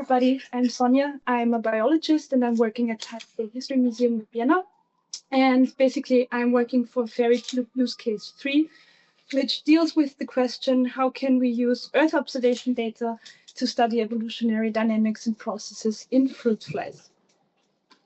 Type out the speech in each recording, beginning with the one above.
everybody. I'm Sonja. I'm a biologist and I'm working at the History Museum in Vienna. And basically, I'm working for FAIRiCUBE Use Case 3, which deals with the question, how can we use Earth observation data to study evolutionary dynamics and processes in fruit flies?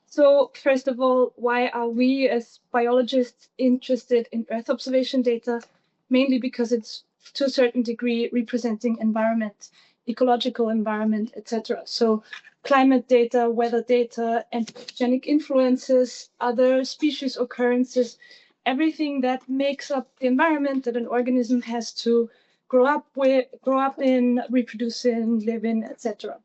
So first of all, why are we as biologists interested in Earth observation data? Mainly because it's to a certain degree representing environment, ecological environment, etc. So climate data, weather data, anthropogenic influences, other species occurrences, everything that makes up the environment that an organism has to grow up in, reproduce in, live in, etc.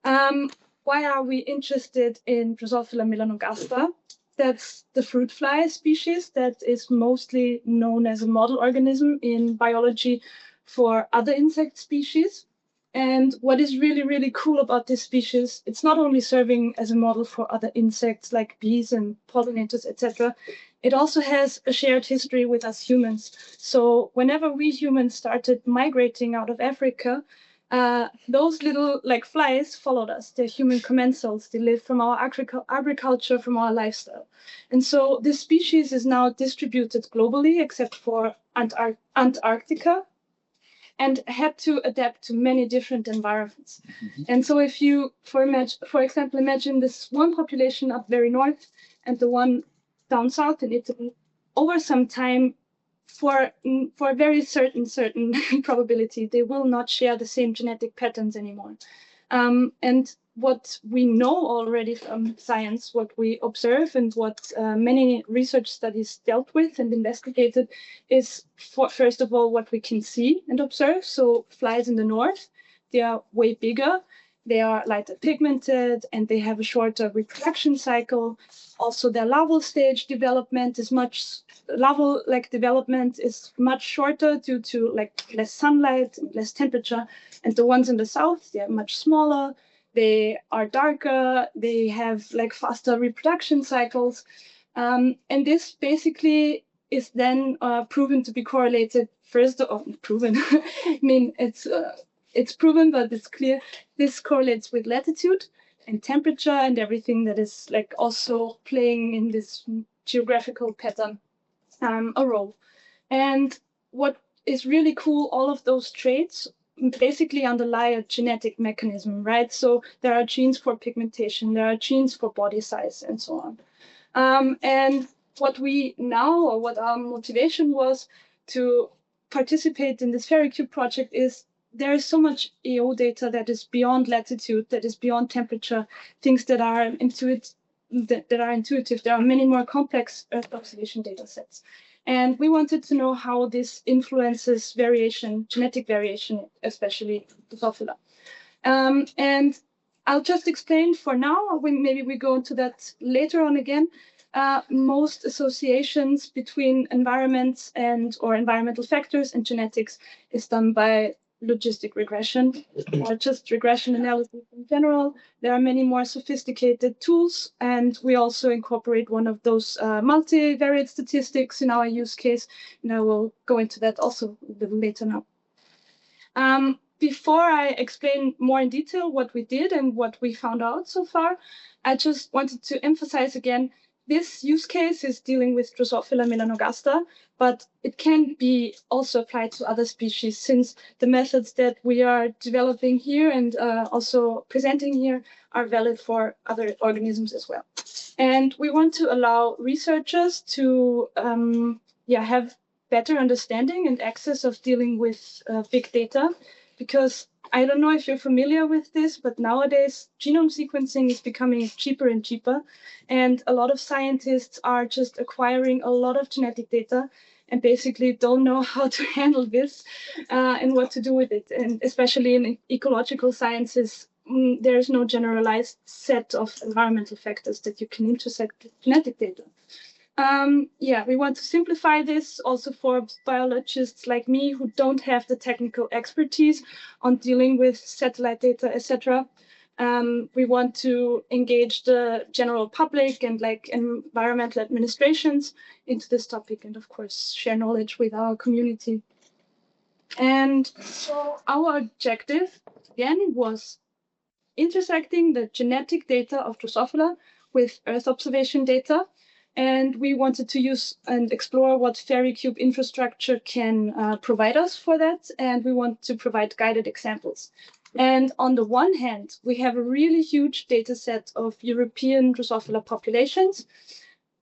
Why are we interested in Drosophila melanogaster? That's the fruit fly species that is mostly known as a model organism in biology for other insect species. And what is really, really cool about this species, it's not only serving as a model for other insects like bees and pollinators, etc. It also has a shared history with us humans. So whenever we humans started migrating out of Africa, those little flies followed us. They're human commensals. They live from our agriculture, from our lifestyle. And so this species is now distributed globally, except for Antarctica, and had to adapt to many different environments. And so if you, for example, imagine this one population up very north and the one down south in Italy, over some time, for a very certain probability, they will not share the same genetic patterns anymore. And what we know already from science, what we observe and what many research studies dealt with and investigated is, first of all, what we can see and observe. So flies in the north, they are way bigger. They are lighter pigmented and they have a shorter reproduction cycle. Also, their larval stage development is development is much shorter due to less sunlight and less temperature. And the ones in the south, they are much smaller. They are darker. They have faster reproduction cycles. And this basically is then proven to be correlated. Proven. I mean, it's proven, but it's clear this correlates with latitude and temperature and everything that is also playing in this geographical pattern a role. And what is really cool, all of those traits basically underlie a genetic mechanism, right? So there are genes for pigmentation, there are genes for body size, and so on. And what our motivation was to participate in this FAIRiCUBE project is there is so much EO data that is beyond latitude, that is beyond temperature, things that are intuitive. There are many more complex Earth observation data sets. And we wanted to know how this influences variation, genetic variation, especially Drosophila. And I'll just explain for now, maybe we go into that later on again. Most associations between environments or environmental factors and genetics is done by logistic regression or just regression analysis in general. There are many more sophisticated tools, and we also incorporate one of those multivariate statistics in our use case, and I will go into that also a little later now. Before I explain more in detail what we did and what we found out so far, I just wanted to emphasize again, this use case is dealing with Drosophila melanogaster, but it can be also applied to other species, since the methods that we are developing here and also presenting here are valid for other organisms as well. And we want to allow researchers to have better understanding and access of dealing with big data, because I don't know if you're familiar with this, but nowadays genome sequencing is becoming cheaper and cheaper. And a lot of scientists are just acquiring a lot of genetic data and basically don't know how to handle this and what to do with it. And especially in ecological sciences, there's no generalized set of environmental factors that you can intersect with genetic data. We want to simplify this also for biologists like me who don't have the technical expertise on dealing with satellite data, etc. We want to engage the general public and environmental administrations into this topic, and of course share knowledge with our community. And so our objective again was intersecting the genetic data of Drosophila with Earth observation data. And we wanted to use and explore what FAIRiCUBE infrastructure can provide us for that. And we want to provide guided examples. And on the one hand, we have a really huge data set of European Drosophila populations.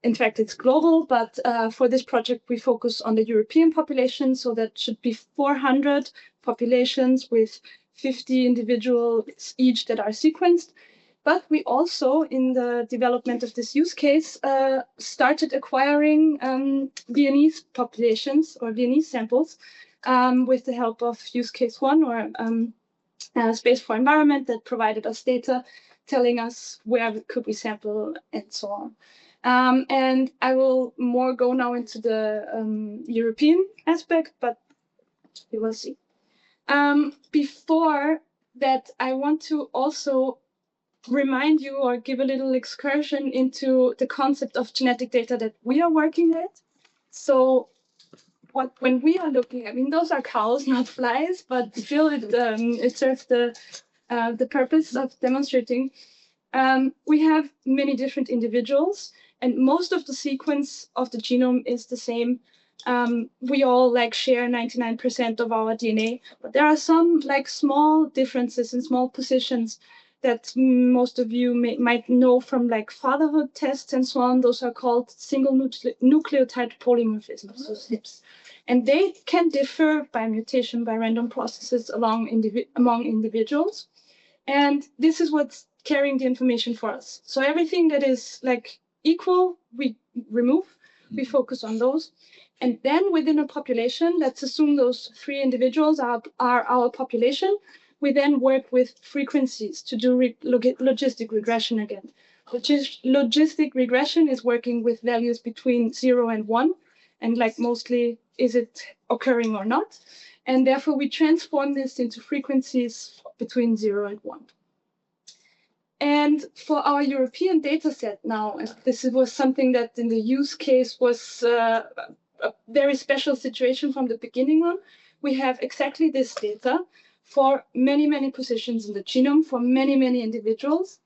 In fact, it's global, but for this project, we focus on the European population. So that should be 400 populations with 50 individuals each that are sequenced. But we also, in the development of this use case, started acquiring Viennese populations or Viennese samples with the help of use case 1 or Space for Environment that provided us data telling us where could we sample and so on. And I will more go now into the European aspect, but we will see. Before that, I want to also remind you or give a little excursion into the concept of genetic data that we are working with. So when we are looking, I mean, those are cows, not flies, but still it serves the purpose of demonstrating. We have many different individuals, and most of the sequence of the genome is the same. We all share 99% of our DNA, but there are some small differences in small positions that most of you might know from fatherhood tests and so on. Those are called single nucleotide polymorphisms, so SNPs. And they can differ by mutation, by random processes among individuals. And this is what's carrying the information for us. So everything that is equal, we remove, we focus on those. And then within a population, let's assume those 3 individuals are our population. We then work with frequencies to do logistic regression again. Logistic regression is working with values between 0 and 1, and mostly is it occurring or not. And therefore, we transform this into frequencies between 0 and 1. And for our European data set now, and this was something that in the use case was a very special situation from the beginning on, we have exactly this data for many, many positions in the genome for many, many individuals,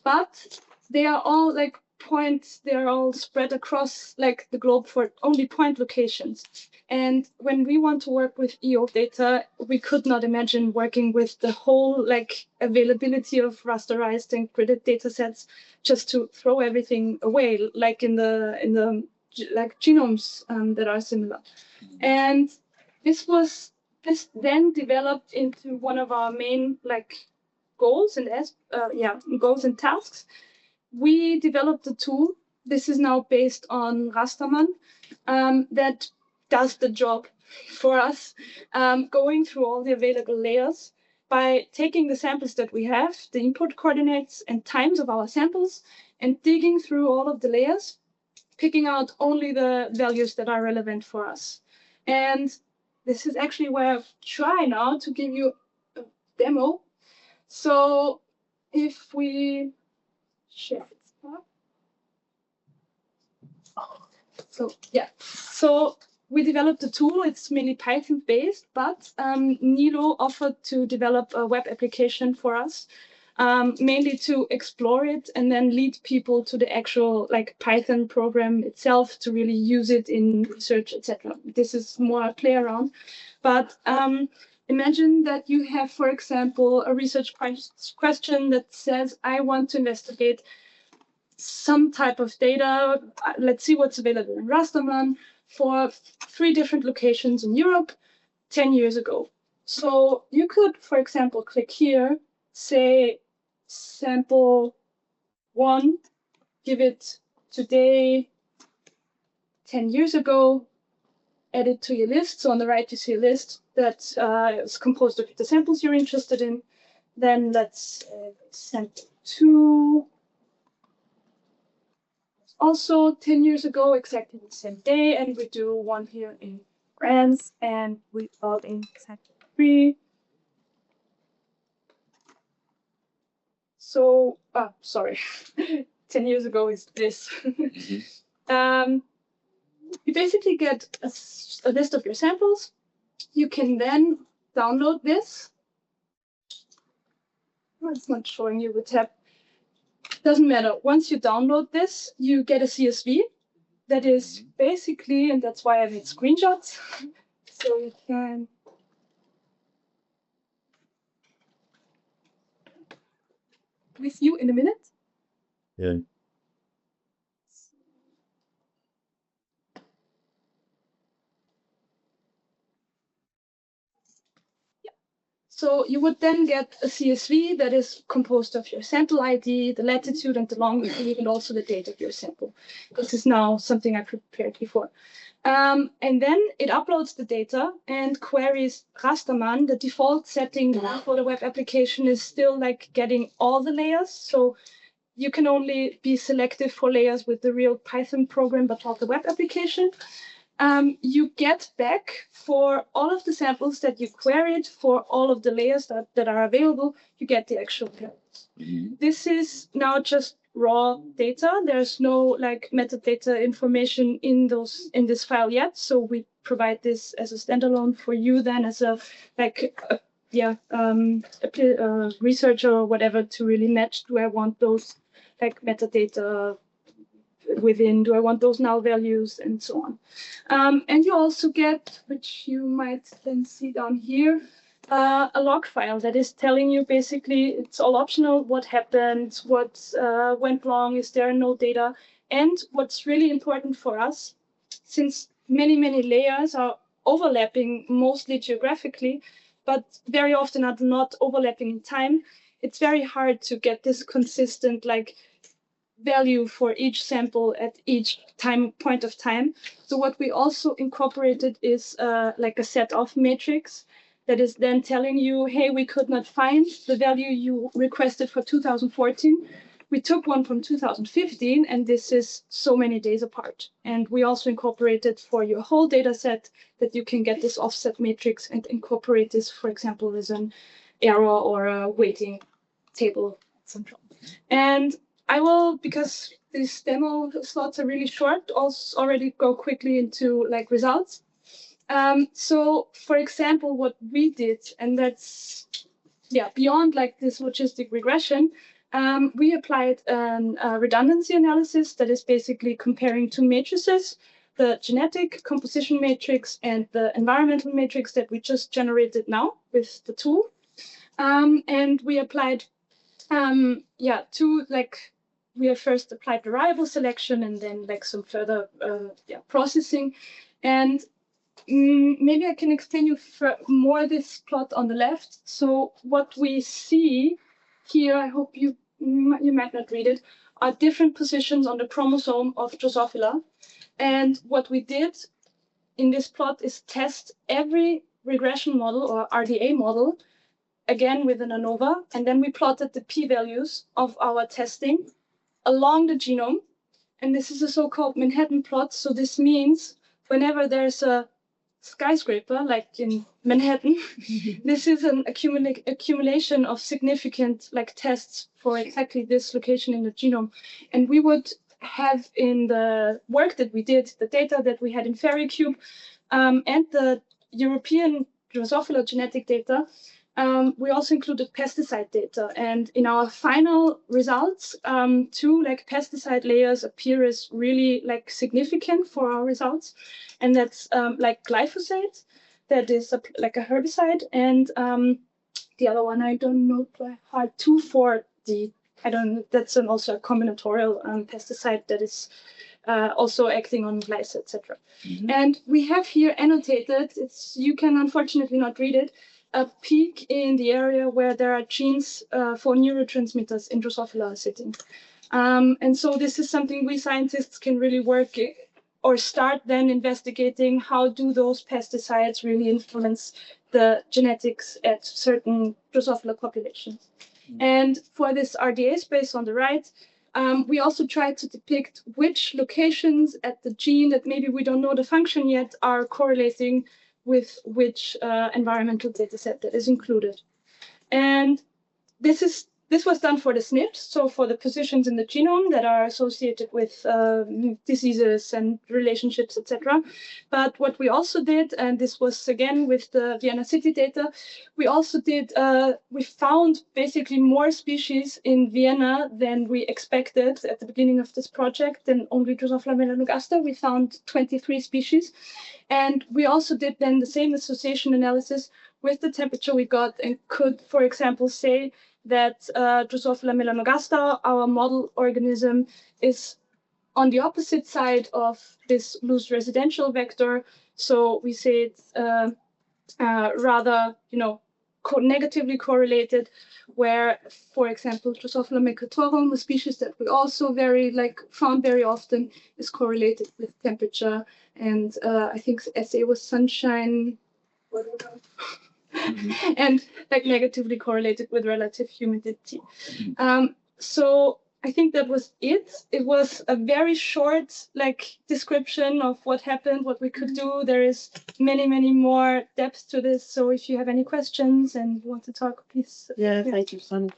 but they are all points, they are all spread across the globe for only point locations. And when we want to work with EO data, we could not imagine working with the whole availability of rasterized and gridded data sets just to throw everything away, in the genomes that are similar. And this then developed into one of our main goals and tasks. We developed a tool. This is now based on Rasdaman that does the job for us, going through all the available layers by taking the samples that we have, the input coordinates and times of our samples, and digging through all of the layers, picking out only the values that are relevant for us. And this is actually where I try now to give you a demo. So if we share this part. So we developed a tool. It's mainly Python based, but Nilo offered to develop a web application for us, mainly to explore it and then lead people to the actual Python program itself to really use it in research, etc. This is more a play around, but imagine that you have, for example, a research question that says, I want to investigate some type of data. Let's see what's available in Rasdaman for 3 different locations in Europe 10 years ago. So you could, for example, click here, say sample 1, give it today, 10 years ago, add it to your list. So on the right, you see a list that is composed of the samples you're interested in. Then let's sample 2. Also 10 years ago, exactly the same day, and we do one here in France, and we are in exactly 3. So, sorry, 10 years ago is this. You basically get a list of your samples. You can then download this. it's not showing you the tab. Doesn't matter. Once you download this, you get a CSV that is basically, and that's why I made screenshots. So you can. With you in a minute. Yeah. So you would then get a CSV that is composed of your sample ID, the latitude and the longitude, and also the date of your sample. This is now something I prepared before. And then it uploads the data and queries Rasdaman. The default setting for the web application is still like getting all the layers. So you can only be selective for layers with the real Python program, but not the web application. You get back for all of the samples that you queried, for all of the layers that are available, you get the actual values. This is now just raw data. There's no like metadata information in this file yet. So we provide this as a standalone for you then as a researcher or whatever to really match, do I want those like metadata within, do I want those null values and so on. And you also get, which you might then see down here, a log file that is telling you basically, it's all optional, what happened, what went wrong, is there no data. And what's really important for us, since many, many layers are overlapping mostly geographically, but very often are not overlapping in time, it's very hard to get this consistent like value for each sample at each point of time. So what we also incorporated is like a set of matrix that is then telling you, hey, we could not find the value you requested for 2014. We took one from 2015, and this is so many days apart. And we also incorporated for your whole data set that you can get this offset matrix and incorporate this, for example, as an error or a weighting table, etc. And I will, because these demo slots are really short, also already go quickly into like results. So for example, what we did, and that's beyond like this logistic regression, we applied a redundancy analysis that is basically comparing two matrices, the genetic composition matrix and the environmental matrix that we just generated now with the tool. And we applied we have first applied variable selection and then like some further processing. And maybe I can explain you more this plot on the left. So what we see here, I hope you might not read it, are different positions on the chromosome of Drosophila. And what we did in this plot is test every regression model or RDA model again with an ANOVA, and then we plotted the p-values of our testing along the genome. And this is a so-called Manhattan plot. So this means whenever there's a skyscraper, like in Manhattan, this is an accumulation of significant like tests for exactly this location in the genome. And we would have in the work that we did, the data that we had in FAIRiCUBE, and the European Drosophila genetic data, we also included pesticide data, and in our final results, two like pesticide layers appear as really like significant for our results, and that's like glyphosate, that is like a herbicide, and the other one I don't know by heart, 2,4-D. I don't know. That's also a combinatorial pesticide that is also acting on lice, etc. And we have here annotated. You can unfortunately not read it. A peak in the area where there are genes for neurotransmitters in Drosophila sitting. And so this is something we scientists can really work or start then investigating how do those pesticides really influence the genetics at certain Drosophila populations. And for this RDA space on the right, we also tried to depict which locations at the gene that maybe we don't know the function yet are correlating with which environmental data set that is included. And this is this was done for the SNPs, so for the positions in the genome that are associated with diseases and relationships, etc. But what we also did, and this was again with the Vienna city data, we also did, we found basically more species in Vienna than we expected at the beginning of this project, and only Drosophila melanogaster. We found 23 species. And we also did then the same association analysis with the temperature we got and could, for example, say that Drosophila melanogaster, our model organism, is on the opposite side of this loose residential vector. So we say it's rather, negatively correlated, where, for example, Drosophila mercatorum, a species that we also found very often, is correlated with temperature. And I think the essay was sunshine. And negatively correlated with relative humidity. So I think that was it. It was a very short description of what happened, what we could do. There is many, many more depth to this. So if you have any questions and you want to talk, please. Yeah, thank you, Sonja.